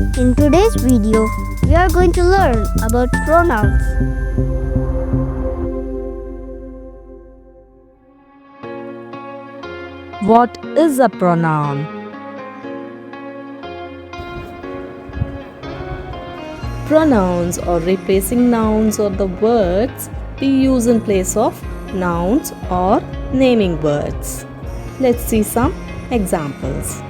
In today's video, we are going to learn about pronouns. What is a pronoun? Pronouns are replacing nouns or the words we use in place of nouns or naming words. Let's see some examples.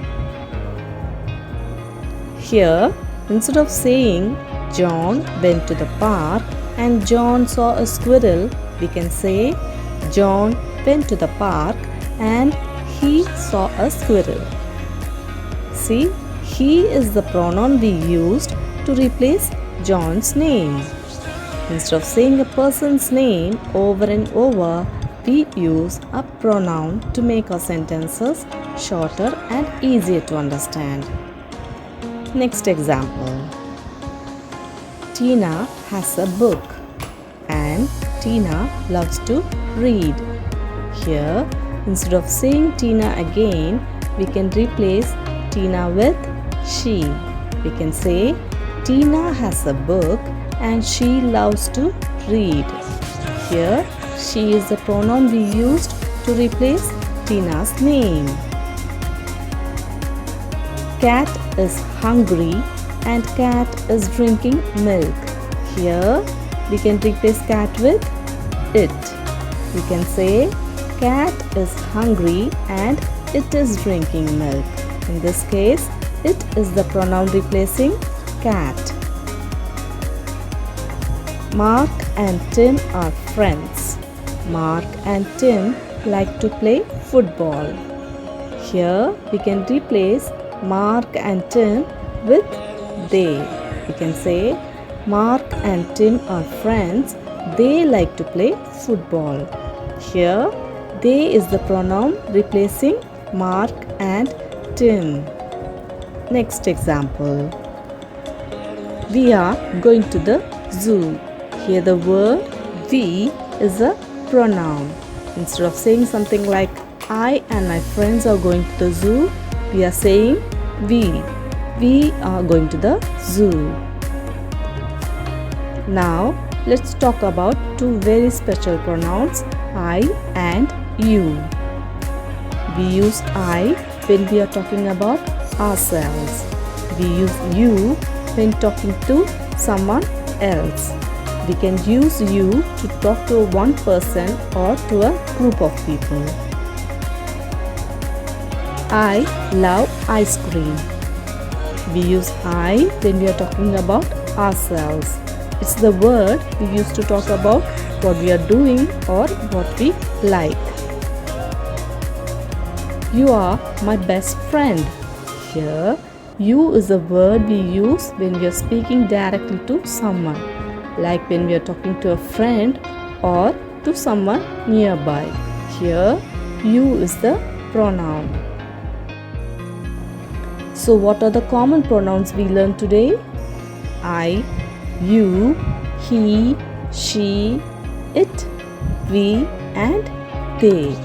Here, instead of saying John went to the park and John saw a squirrel, we can say John went to the park and he saw a squirrel. See, he is the pronoun we used to replace John's name. Instead of saying a person's name over and over, we use a pronoun to make our sentences shorter and easier to understand. Next example. Tina has a book and Tina loves to read. Here, instead of saying Tina again, we can replace Tina with she. We can say Tina has a book and she loves to read. Here, she is the pronoun we used to replace Tina's name. Cat is hungry and cat is drinking milk. Here, we can replace cat with it. We can say cat is hungry and it is drinking milk. In this case, it is the pronoun replacing cat. Mark and Tim are friends. Mark and Tim like to play football. Here we can replace Mark and Tim with they. We can say Mark and Tim are friends. They like to play football. Here they is the pronoun replacing Mark and Tim. Next example. We are going to the zoo. Here the word we is a pronoun. Instead of saying something like I and my friends are going to the zoo, we are saying we. We are going to the zoo. Now let's talk about two very special pronouns, I and you. We use I when we are talking about ourselves. We use you when talking to someone else. We can use you to talk to one person or to a group of people. I love ice cream. We use I when we are talking about ourselves. It's the word we use to talk about what we are doing or what we like. You are my best friend. Here, you is a word we use when we are speaking directly to someone, like when we are talking to a friend or to someone nearby. Here, you is the pronoun. So what are the common pronouns we learned today? I, you, he, she, it, we and they.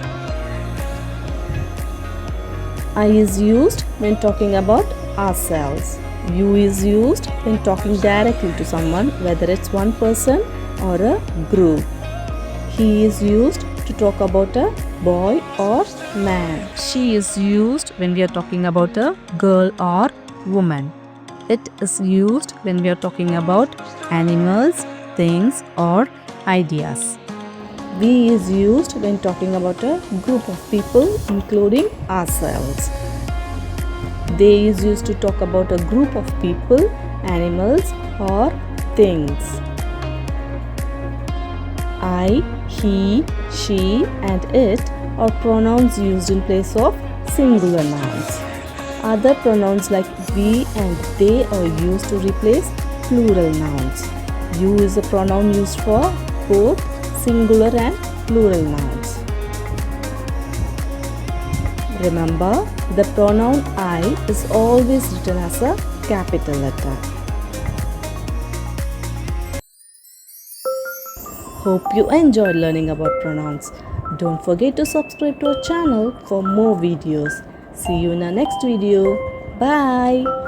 I is used when talking about ourselves. You is used when talking directly to someone, whether it's one person or a group. He is used to talk about a boy or man. She is used when we are talking about a girl or woman. It is used when we are talking about animals, things or ideas. We is used when talking about a group of people including ourselves. They is used to talk about a group of people, animals or things. I, he, she and it are pronouns used in place of singular nouns. Other pronouns like we and they are used to replace plural nouns. You is a pronoun used for both singular and plural nouns. Remember, the pronoun I is always written as a capital letter. Hope you enjoyed learning about pronouns. Don't forget to subscribe to our channel for more videos. See you in our next video. Bye.